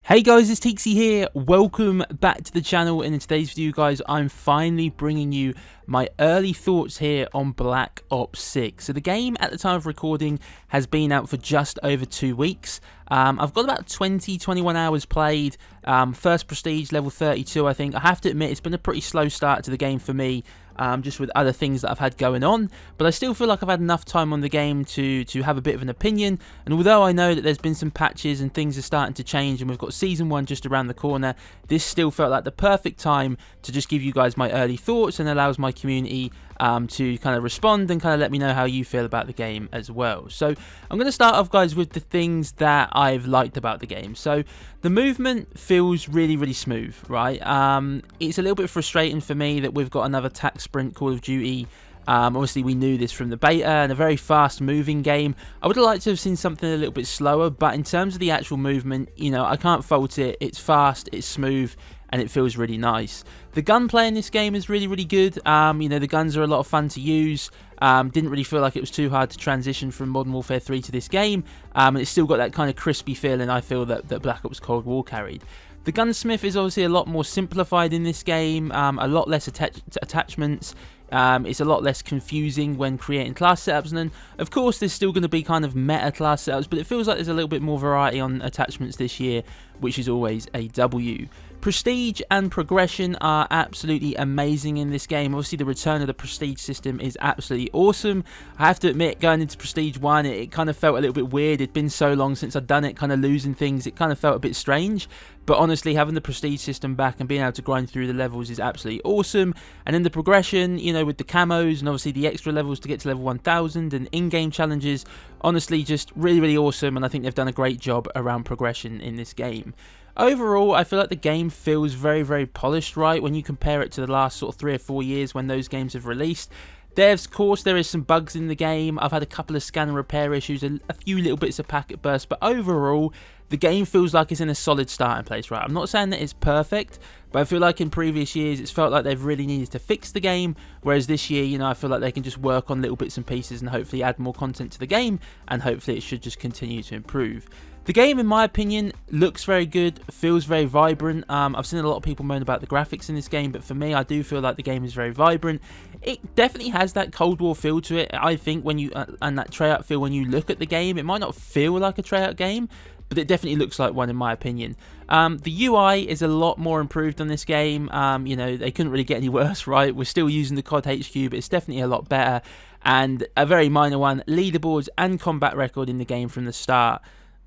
Hey guys, it's Teaksy here. Welcome back to the channel, and in today's video guys, I'm finally bringing you my early thoughts here on Black Ops 6. So the game at the time of recording has been out for just over 2 weeks. I've got about 21 hours played, first prestige level 32 I think. I have to admit it's been a pretty slow start to the game for me, just with other things that I've had going on, but I still feel like I've had enough time on the game to have a bit of an opinion. And although I know that there's been some patches and things are starting to change and we've got season 1 just around the corner, this still felt like the perfect time to just give you guys my early thoughts, and allows my community to kind of respond and kind of let me know how you feel about the game as well. So I'm going to start off guys with the things that I've liked about the game. So the movement feels really smooth, right? It's a little bit frustrating for me that we've got another tac sprint Call of Duty. Obviously we knew this from the beta, and a very fast moving game. I would have liked to have seen something a little bit slower, but in terms of the actual movement, you know, I can't fault it. It's fast, it's smooth, and it feels really nice. The gunplay in this game is really good. You know, the guns are a lot of fun to use. Didn't really feel like it was too hard to transition from Modern Warfare 3 to this game, and it's still got that kind of crispy feeling I feel that Black Ops Cold War carried. The gunsmith is obviously a lot more simplified in this game, a lot less attachments. It's a lot less confusing when creating class setups, and then of course there's still going to be kind of meta class setups, but it feels like there's a little bit more variety on attachments this year, which is always a W. Prestige and progression are absolutely amazing in this game. Obviously the return of the prestige system is absolutely awesome. I have to admit, going into prestige 1 it kind of felt a little bit weird. It'd been so long since I'd done it, kind of losing things, it kind of felt a bit strange. But honestly, having the prestige system back and being able to grind through the levels is absolutely awesome. And then the progression, you know, with the camos and obviously the extra levels to get to level 1000 and in-game challenges, honestly just really awesome, and I think they've done a great job around progression in this game. Overall, I feel like the game feels very polished, right, when you compare it to the last sort of 3 or 4 years when those games have released. Of course, there is some bugs in the game. I've had a couple of scan and repair issues, a few little bits of packet bursts, but overall, the game feels like it's in a solid starting place, right? I'm not saying that it's perfect, but I feel like in previous years, it's felt like they've really needed to fix the game, whereas this year, you know, I feel like they can just work on little bits and pieces and hopefully add more content to the game, and hopefully it should just continue to improve. The game, in my opinion, looks very good, feels very vibrant. I've seen a lot of people moan about the graphics in this game, but for me, I do feel like the game is very vibrant. It definitely has that Cold War feel to it, I think, when you and that Treyarch feel when you look at the game. It might not feel like a Treyarch game, but it definitely looks like one in my opinion. The UI is a lot more improved on this game. You know, they couldn't really get any worse, right? We're still using the COD HQ, but it's definitely a lot better. And a very minor one, leaderboards and combat record in the game from the start.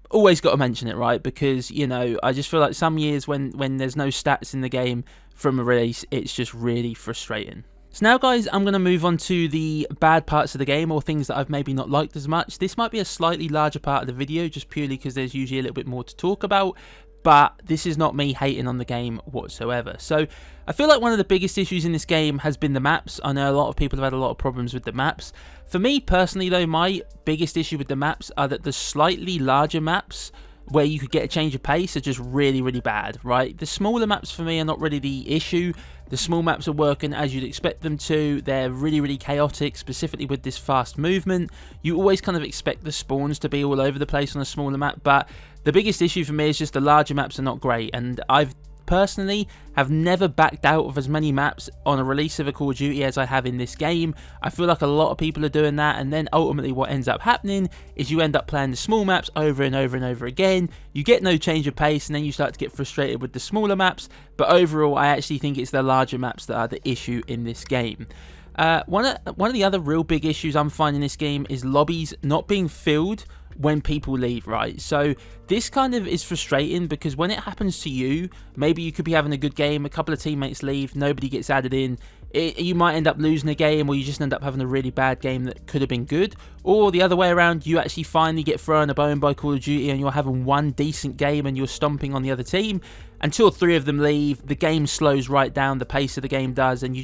Always got to mention it, right? Because, you know, I just feel like some years when there's no stats in the game from a release, it's just really frustrating. So now guys, I'm going to move on to the bad parts of the game, or things that I've maybe not liked as much. This might be a slightly larger part of the video, just purely because there's usually a little bit more to talk about, but this is not me hating on the game whatsoever. So I feel like one of the biggest issues in this game has been the maps. I know a lot of people have had a lot of problems with the maps. For me personally though, my biggest issue with the maps are that the slightly larger maps where you could get a change of pace are just really bad, right? The smaller maps for me are not really the issue. The small maps are working as you'd expect them to. They're really chaotic, specifically with this fast movement. You always kind of expect the spawns to be all over the place on a smaller map, but the biggest issue for me is just the larger maps are not great, and I've personally have never backed out of as many maps on a release of a Call of Duty as I have in this game. I feel like a lot of people are doing that, and then ultimately what ends up happening is you end up playing the small maps over and over again. You get no change of pace, and then you start to get frustrated with the smaller maps, but overall I actually think it's the larger maps that are the issue in this game. One of the other real big issues I'm finding in this game is lobbies not being filled when people leave, right? So this kind of is frustrating, because when it happens to you, maybe you could be having a good game, a couple of teammates leave, nobody gets added in, you might end up losing a game, or you just end up having a really bad game that could have been good. Or the other way around, you actually finally get thrown a bone by Call of Duty and you're having one decent game and you're stomping on the other team. Until 3 of them leave, the game slows right down, the pace of the game does, and you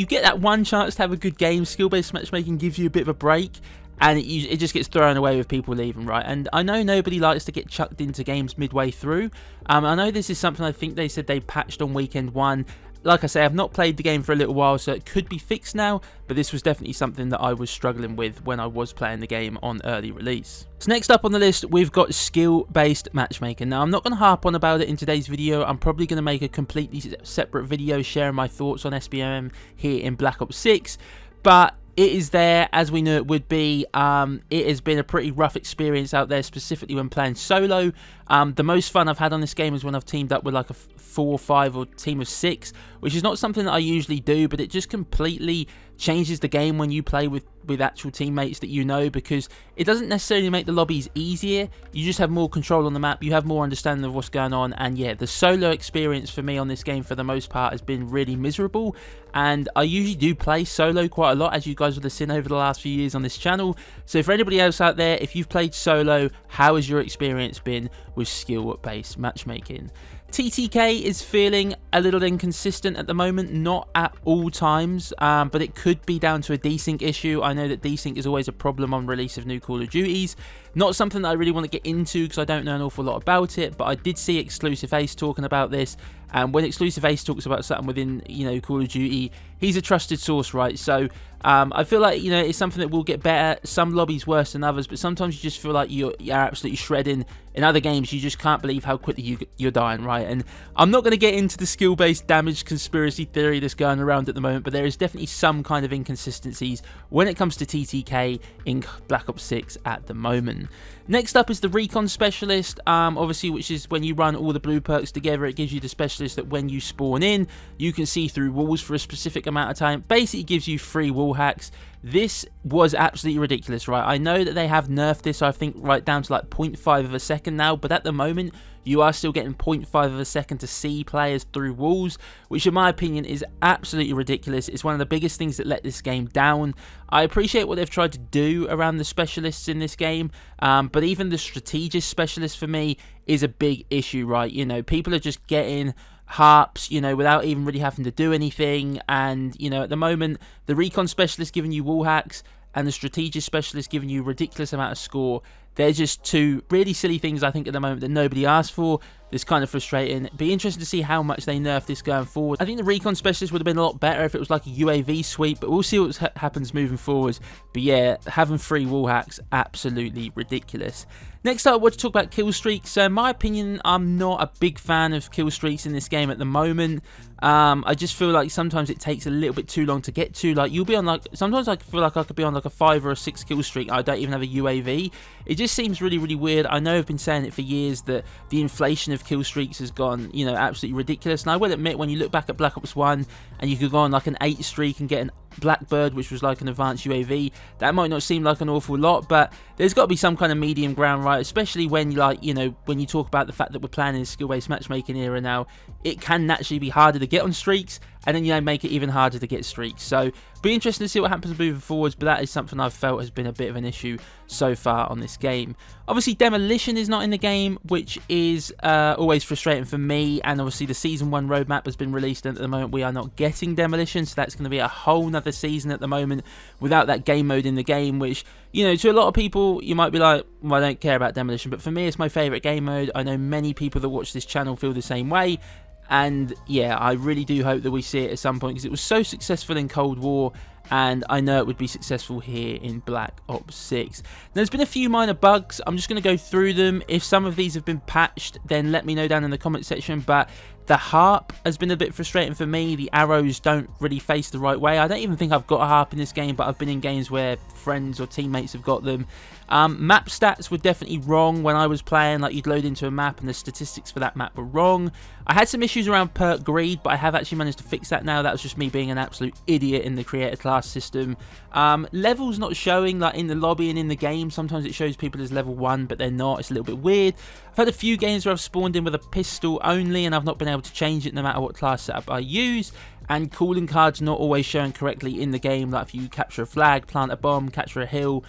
get that one chance to have a good game. Skill-based matchmaking gives you a bit of a break, and it just gets thrown away with people leaving, right? And I know nobody likes to get chucked into games midway through. I know this is something I think they said they patched on weekend 1. like I say, I've not played the game for a little while, so it could be fixed now, but this was definitely something that I was struggling with when I was playing the game on early release. So next up on the list, we've got skill-based matchmaking. Now, I'm not going to harp on about it in today's video. I'm probably going to make a completely separate video sharing my thoughts on SBM here in Black Ops 6, but it is there, as we knew it would be. It has been a pretty rough experience out there, specifically when playing solo. The most fun I've had on this game is when I've teamed up with like a 4 or 5 or team of 6, which is not something that I usually do, but it just completely changes the game when you play with actual teammates that you know, because it doesn't necessarily make the lobbies easier. You just have more control on the map, you have more understanding of what's going on, and yeah, the solo experience for me on this game for the most part has been really miserable. And I usually do play solo quite a lot, as you guys would have seen over the last few years on this channel. So for anybody else out there, if you've played solo, how has your experience been with skill-based matchmaking? TTK is feeling a little inconsistent at the moment, not at all times, but it could be down to a desync issue. I know that desync is always a problem on release of new Call of Duties. Not something that I really want to get into because I don't know an awful lot about it, but I did see Exclusive Ace talking about this, and when Exclusive Ace talks about something within, you know, Call of Duty, he's a trusted source, right? So I feel like, you know, it's something that will get better. Some lobbies worse than others, but sometimes you just feel like you're absolutely shredding. In other games, you just can't believe how quickly you're dying, right? And I'm not going to get into the skill-based damage conspiracy theory that's going around at the moment, but there is definitely some kind of inconsistencies when it comes to TTK in Black Ops 6 at the moment. Next up is the Recon Specialist, obviously, which is when you run all the blue perks together, it gives you the specialist that when you spawn in, you can see through walls for a specific amount of time. Basically gives you free wall hacks. This was absolutely ridiculous, right? I know that they have nerfed this, I think, right down to like 0.5 of a second now, but at the moment, you are still getting 0.5 of a second to see players through walls, which in my opinion is absolutely ridiculous. It's one of the biggest things that let this game down. I appreciate what they've tried to do around the specialists in this game, but even the strategist specialist for me is a big issue, right? You know, people are just getting harps, you know, without even really having to do anything, and, you know, at the moment, the Recon Specialist giving you wall hacks and the strategist specialist giving you a ridiculous amount of score. They're just two really silly things, I think, at the moment that nobody asked for. It's kind of frustrating. It'd be interesting to see how much they nerf this going forward. I think the Recon Specialist would have been a lot better if it was like a UAV sweep, but we'll see what happens moving forward. But yeah, having free wall hacks, absolutely ridiculous. Next up, I want to talk about kill streaks. In my opinion, I'm not a big fan of kill streaks in this game at the moment. I just feel like sometimes it takes a little bit too long to get to. Like, you'll be on like, sometimes I feel like I could be on like a 5 or a 6 kill streak. I don't even have a UAV. It just seems really, really weird. I know I've been saying it for years that the inflation of kill streaks has gone, you know, absolutely ridiculous. And I will admit, when you look back at Black Ops 1 and you could go on like an 8 streak and get an Blackbird, which was like an advanced UAV, that might not seem like an awful lot, but there's got to be some kind of medium ground, right? Especially when, like, you know, when you talk about the fact that we're playing in a skill-based matchmaking era now, it can naturally be harder to get on streaks, and then, you know, make it even harder to get streaks. So be interesting to see what happens moving forwards, but that is something I've felt has been a bit of an issue so far on this game. Obviously, demolition is not in the game, which is always frustrating for me, and obviously the Season 1 roadmap has been released, and at the moment we are not getting demolition, so that's going to be a whole nother season at the moment without that game mode in the game, which, you know, to a lot of people, you might be like, well, I don't care about demolition, but for me, it's my favourite game mode. I know many people that watch this channel feel the same way. And yeah, I really do hope that we see it at some point, because it was so successful in Cold War, and I know it would be successful here in Black Ops 6. There's been a few minor bugs. I'm just going to go through them. If some of these have been patched, then let me know down in the comment section, but the harp has been a bit frustrating for me. The arrows don't really face the right way. I don't even think I've got a harp in this game, but I've been in games where friends or teammates have got them. Map stats were definitely wrong when I was playing. Like, you'd load into a map and the statistics for that map were wrong. I had some issues around perk greed, but I have actually managed to fix that now. That was just me being an absolute idiot in the creator class system. Levels not showing, like in the lobby and in the game. Sometimes it shows people as level 1, but they're not. It's a little bit weird. I've had a few games where I've spawned in with a pistol only, and I've not been able to change it no matter what class setup I use. And calling cards not always showing correctly in the game. Like, if you capture a flag, plant a bomb, capture a hill,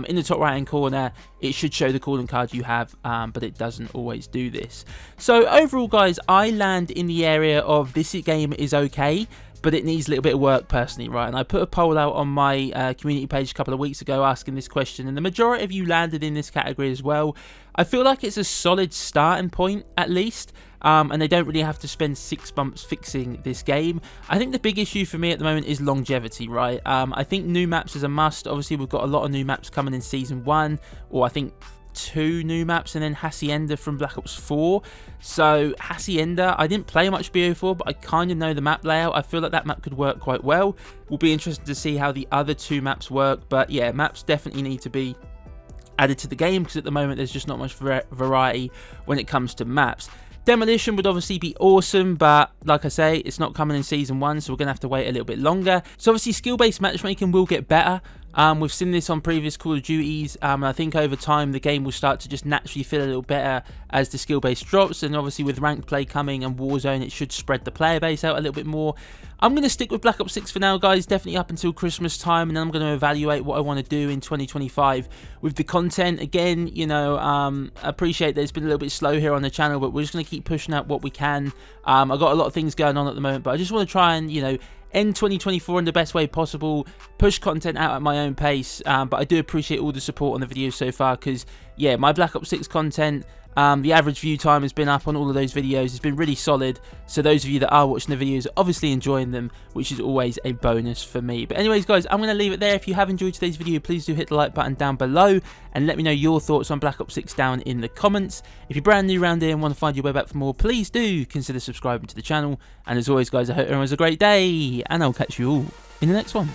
in the top right hand corner, it should show the calling card you have, but it doesn't always do this. So overall, guys, I land in the area of this game is okay. but it needs a little bit of work personally, right? And I put a poll out on my community page a couple of weeks ago asking this question, and the majority of you landed in this category as well. I feel like it's a solid starting point, at least. And they don't really have to spend 6 months fixing this game. I think the big issue for me at the moment is longevity, right? I think new maps is a must. Obviously, we've got a lot of new maps coming in Season 1, or I think 2 new maps, and then Hacienda from Black Ops 4. So Hacienda, I didn't play much BO4, but I kind of know the map layout. I feel like that map could work quite well. Will be interesting to see how the other 2 maps work, but yeah, maps definitely need to be added to the game, because at the moment there's just not much variety when it comes to maps. Demolition would obviously be awesome, but like I say, it's not coming in Season 1, so we're going to have to wait a little bit longer. So obviously skill-based matchmaking will get better. We've seen this on previous Call of Duties, and I think over time the game will start to just naturally feel a little better as the skill base drops, and obviously with ranked play coming and Warzone, it should spread the player base out a little bit more. I'm going to stick with Black Ops 6 for now, guys, definitely up until Christmas time, and then I'm going to evaluate what I want to do in 2025 with the content. Again, you know, I appreciate that it's been a little bit slow here on the channel, but we're just going to keep pushing out what we can. I've got a lot of things going on at the moment, but I just want to try and, you know, end 2024 in the best way possible, push content out at my own pace, but I do appreciate all the support on the videos so far, because yeah, my Black Ops 6 content, the average view time has been up on all of those videos. It's been really solid, so those of you that are watching the videos are obviously enjoying them, which is always a bonus for me. But anyways, guys, I'm going to leave it there. If you have enjoyed today's video, please do hit the like button down below and let me know your thoughts on Black Ops 6 down in the comments. If you're brand new around here and want to find your way back for more, please do consider subscribing to the channel. And as always, guys, I hope everyone has a great day, and I'll catch you all in the next one.